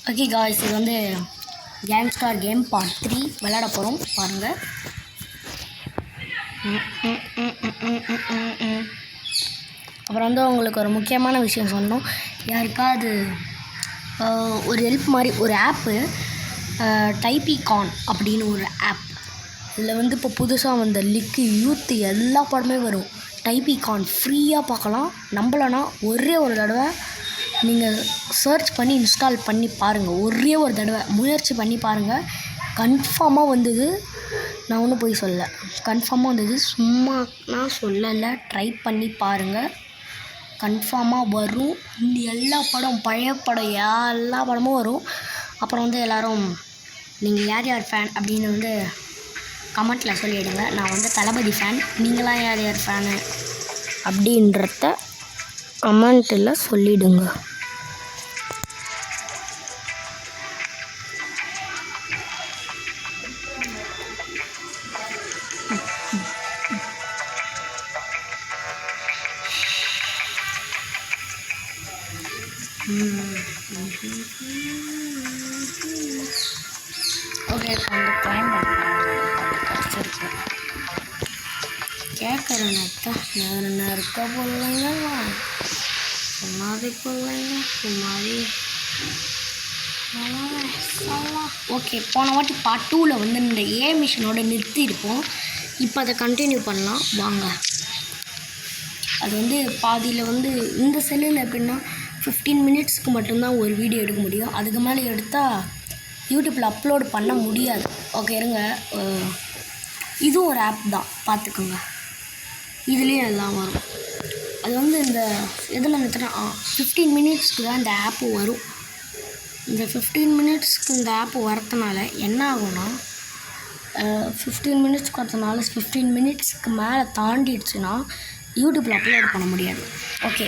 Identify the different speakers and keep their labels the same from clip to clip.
Speaker 1: Okay guys, இது வந்து gangster game part 3 விளையாட போகிறோம். பாருங்கள். அப்புறம் வந்து உங்களுக்கு ஒரு முக்கியமான விஷயம் சொன்னோம். யாருக்காவது ஒரு ஹெல்ப் மாதிரி ஒரு ஆப்பு, டைபிகான் அப்படின்னு ஒரு ஆப். இதில் வந்து இப்போ புதுசாக வந்த லிக்கு யூத்து எல்லா படமே வரும். டைபிகான் ஃப்ரீயாக பார்க்கலாம். நம்பலைன்னா ஒரே ஒரு தடவை நீங்கள் சர்ச் பண்ணி இன்ஸ்டால் பண்ணி பாருங்கள். ஒரே ஒரு தடவை முயற்சி பண்ணி பாருங்கள். கன்ஃபார்மாக வந்தது. நான் ஒன்றும் போய் சொல்ல, கன்ஃபார்மாக வந்தது. சும்மா நான் சொல்லலை. ட்ரை பண்ணி பாருங்கள். கன்ஃபார்மாக வரும். இந்த எல்லா படம், பழைய படம், எல்லா படமும் வரும். அப்புறம் வந்து எல்லோரும் நீங்கள் யார் யார் ஃபேன் அப்படின்னு வந்து கமெண்ட்டில் சொல்லிவிடுங்க. நான் வந்து தளபதி ஃபேன். நீங்களாம் யார் யார் ஃபேனு அப்படின்றத கமெண்ட்டில் சொல்லிவிடுங்க. ஓகே, வந்து டைம் கிடச்சிருக்கு. கேட்குறேன்னத்த நேரம் இருக்க பிள்ளைங்க, சும்மாதி பிள்ளைங்க, சும்மாதி. ஓகே, போன வாட்டி பார்ட் 2ல் வந்து இந்த ஏ மிஷினோட நிறுத்தியிருப்போம். இப்போ அதை கண்டினியூ பண்ணலாம் வாங்க. அது வந்து பாதியில் வந்து இந்த செல்லில் எப்படின்னா 15 மினிட்ஸ்க்கு மட்டும்தான் ஒரு வீடியோ எடுக்க முடியும். அதுக்கு மேலே எடுத்தால் யூடியூப்பில் அப்லோடு பண்ண முடியாது. ஓகே இருங்க, இதுவும் ஒரு ஆப் தான், பார்த்துக்கோங்க. இதுலேயும் எல்லாம் வரும். அது வந்து இந்த இதில் நிறுத்தினா 15 மினிட்ஸ்க்கு தான் இந்த ஆப்பு வரும். இந்த 15 மினிட்ஸ்க்கு இந்த ஆப்பு வரதுனால என்ன ஆகும்னா, 15 மினிட்ஸ்க்கு வரதுனால 15 மினிட்ஸ்க்கு மேலே தாண்டிடுச்சுன்னா யூடியூப்பில் அப்லோட் பண்ண முடியாது. ஓகே,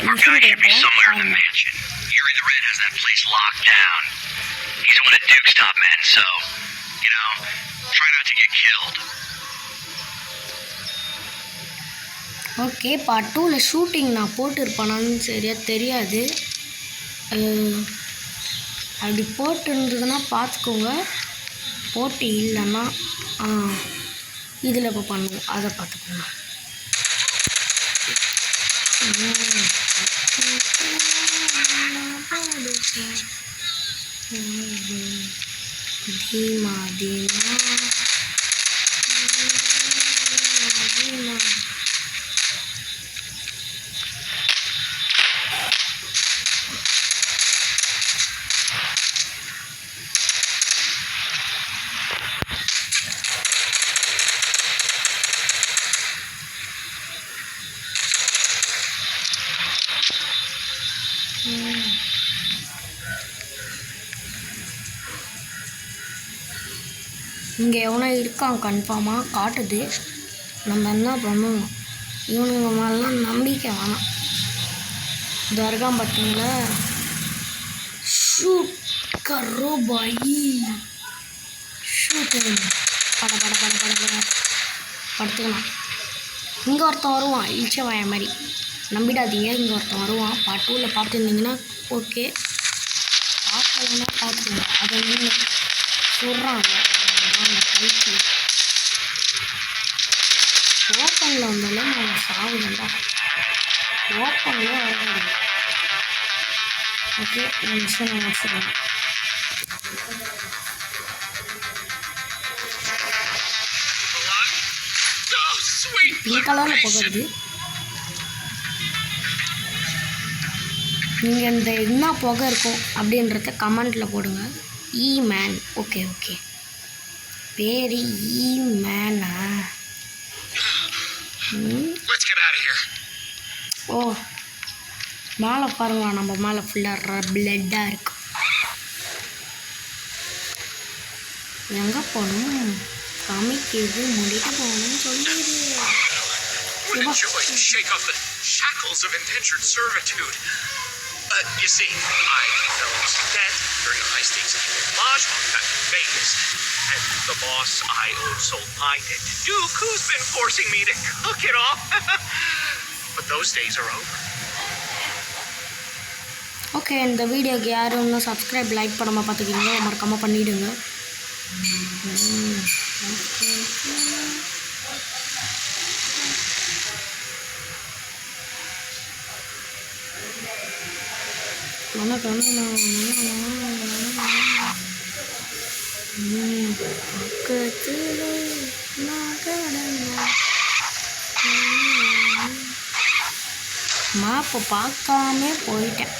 Speaker 1: ஓகே பார்ட் 2ல் ஷூட்டிங் நான் போட்டிருப்பேனான்னு சரியாக தெரியாது. அப்படி போட்டுருந்ததுன்னா பார்த்துக்கோங்க. போட்டு இல்லைன்னா இதில் இப்போ பண்ணுவோம், அதை பார்த்துக்கோங்க. தீமா தீமா இங்கே எவனோ இருக்கான் கன்ஃபார்மாக காட்டுது. நம்ம என்ன பண்ணுவோம், இவனுங்க மேலாம் நம்பிக்கை வேணாம். இது இருக்கான் பார்த்தீங்களா, ஷூட் கரோ பாயி, ஷூட் பட பட பட பட பட படுத்துக்கலாம். இங்கே ஒருத்தன் வருவான் இழிச்சவாய மாதிரி, நம்பிடாதீங்க. இங்கே ஒருத்தன் வருவான். பார்ட் 2ல் பார்த்துருந்தீங்கன்னா ஓகே, பார்க்கலன்னா பார்த்துக்கோங்க. அதை வந்து சொல்கிறாங்க அந்த கைக்கு ஓப்பனில் வந்தாலும் நான் சாவுதா, ஓப்பனில் வர முடியும். ஓகே, நிமிஷம் நான் வச்சுருவேன். பிங்க் கலரில் போகிறது. நீங்கள் இந்த என்ன புகை இருக்கும் அப்படின்றத கமெண்டில் போடுங்க. மேன். ஓகே ஓகே, பேர் மேனா? ஓ, மேலே பாருங்களா, நம்ம மேலே ஃபுல்லாக பிளட்டாக இருக்கு. எங்கே போகணும், காமிக்கிறது முடிட்டு போகணும்னு சொல்லிடு.
Speaker 2: You see, I fell into debt during a high-stakes espionage while back in Vegas. And the boss I owed sold my debt to Duke, who's been forcing me to cook it off. But those days are over.
Speaker 1: Okay, இந்த வீடியோக்கு யாரும் இன்னும் subscribe like பண்ணாமல் பார்த்துக்கிங்களோ மறக்காமல் பண்ணிவிடுங்க. மேப்பை பார்க்காம போயிட்டேன்.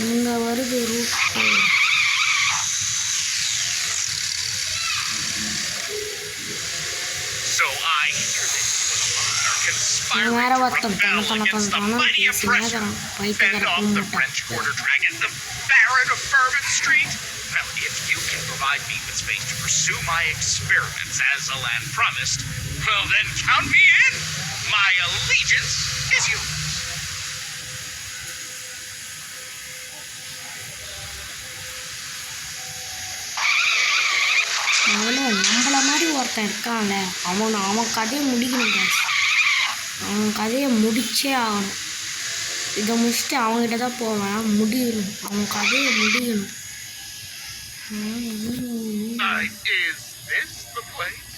Speaker 1: இங்கே வருது root.
Speaker 2: So I hear that you
Speaker 1: வேற
Speaker 2: are
Speaker 1: ஒருத்தன்
Speaker 2: conspiring to rebel against the mighty oppressor. Fend off the French Quarter Dragon, the Baron of Bourbon Street. Well, if you can provide me with space to pursue my experiments as Alan promised, well then count me in. My allegiance is yours.
Speaker 1: நம்மள மாதிரி ஒருத்தன் இருக்கான்ல, அவன் கதையை முடிக்கணும். அவன் கதையை முடிச்சே ஆகணும். இதை முடிச்சுட்டு அவங்ககிட்ட தான் போவேன். முடியணும், அவன் கதையை முடியணும்.
Speaker 2: Is this the place?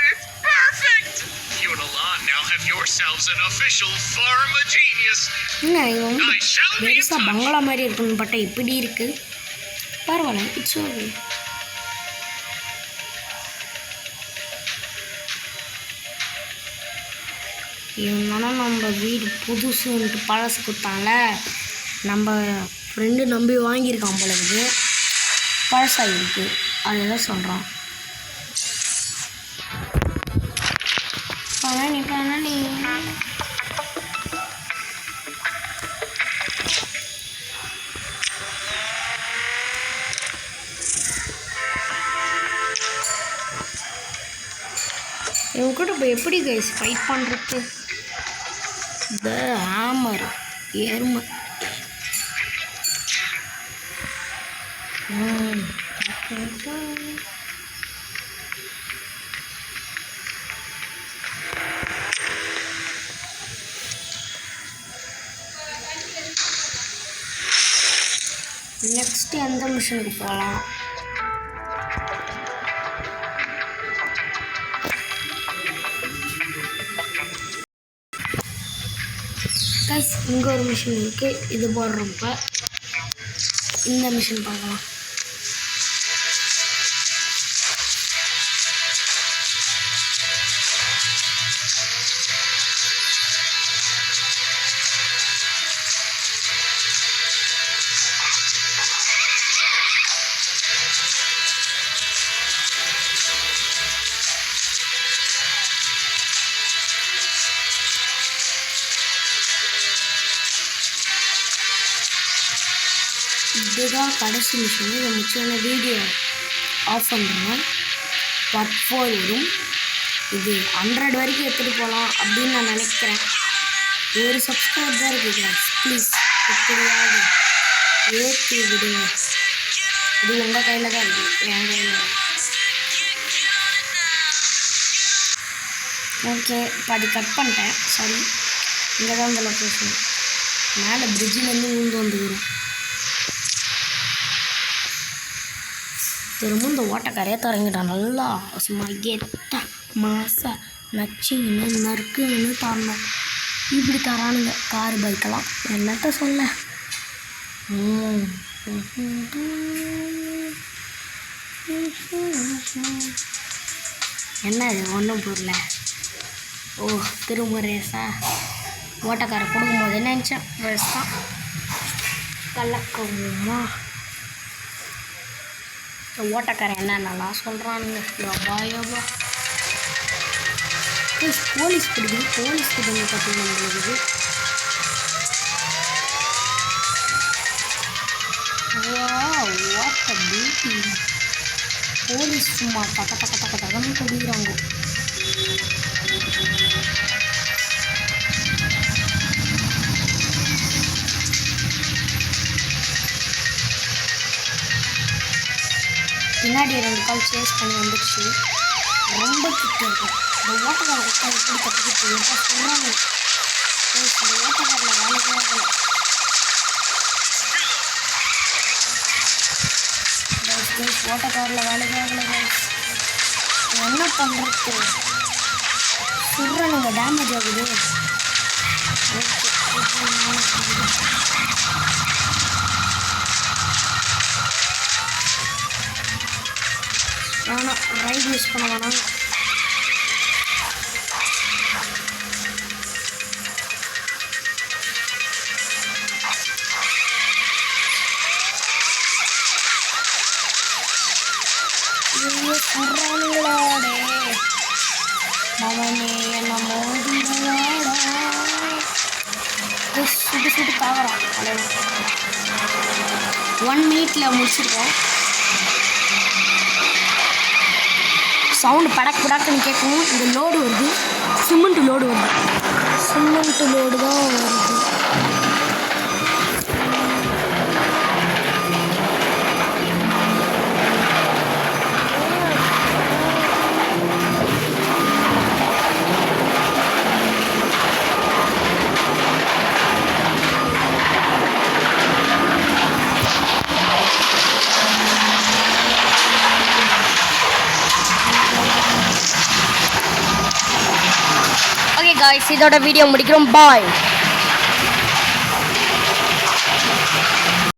Speaker 2: It's perfect! You and Alan now have yourselves an official Pharmagenius.
Speaker 1: என்ன இவன் பெருசாக பங்களா மாதிரி இருக்குன்னு பட்டா இப்படி இருக்கு. பரவாயில்ல, இட்ஸ் ஓகே. இவங்கன்னா நம்ம வீடு புதுசுன்ட்டு பழசு கொடுத்தால, நம்ம ஃப்ரெண்டு நம்பி வாங்கியிருக்கான் போல இருக்குது. பழசாகிருக்கு, அதுதான் சொல்கிறான். பழனி இவங்க கூட இப்போ எப்படி கைஸ் ஃபைட் பண்ணுறது? த ஹேமர் எருமை. நெக்ஸ்ட் எந்த மிஷனுக்கு போகலாம்? கைஸ், இங்கே ஒரு மிஷின் இருக்குது. இது போடுறப்ப இந்த மிஷின் பார்க்கலாம். இதுதான் கடைசி மிஷின். இதை முடிச்சோடனே வீடியோ ஆஃப் பண்ணுறேன். பார்ட் 4 வரும். இது 100 வரைக்கும் எடுத்துகிட்டு போகலாம் அப்படின்னு நான் நினைக்கிறேன். ஒரு சப்ஸ்கிரைப் தான் இருக்குது. ப்ளீஸ் எப்படியாவது ஏற்றி விடுங்க. இது உங்கள் கையில் தான் இருக்குது, என் கையில். ஓகே, இப்போ அது கட் பண்ணிட்டேன். சாரி, இங்கே தான் இந்த லொக்கேஷன். மேலே பிரிட்ஜிலேருந்து ஊந்து வந்துக்கிறோம். திரும்ப இந்த ஓட்டக்காரையே தரங்கிட்டான். நல்லா சும்மா கெட்டா மாசா நச்சின்னு நறுக்குன்னு தரணும். இப்படி தரானுங்க கார் பைக்கெல்லாம். என்னத்த சொல்ல. என்ன இது ஒன்றும் புரியல. ஓ, திரும்ப ரேஸா? ஓட்டக்காரை கொடுக்கும்போது நினச்சேன் ரேஸ் தான். கலக்கவுமா ஓட்டக்காரன் என்னென்னலாம் சொல்கிறானுங்க. யபா போலீஸ் பிடிக்குது. போலீஸ் கிட்ட கற்றுக்க முடியுது. What a beauty. போலீஸ் சும்மா தகன்னு குடிக்கிறாங்க. பின்னாடி 2 கால் சேஸ் பண்ணி வந்துடுச்சு. ரொம்ப கிட்ட இருக்கும். இந்த ஓட்டக்கார எப்படி கற்றுக்கிட்டு சொல்கிறாங்க. இந்த ஓட்டக்காரில் வேலைக்கு ஓட்டக்காரில் வேலைக்கு ஆகலை கைஸ். என்ன பண்ணுறது? சுடுறானுங்க, டேமேஜ் ஆகுது. வேணாம், ரைட் யூஸ் பண்ண வேணாம். சுடுறானுங்களாடே மவனே என்ன மோதுங்களாடா. சுட்டு சுட்டு தாவறான். 1 minute முடிச்சிருக்கோம். சவுண்டு படக்கு படக்குன்னு கேட்கும். இந்த லோடு வருது, சிமெண்ட் லோடு வருது. சிமெண்ட் லோடு தான் வருது. ஓகே காய்ஸ், இதோட வீடியோ முடிக்கிறோம். பாய்.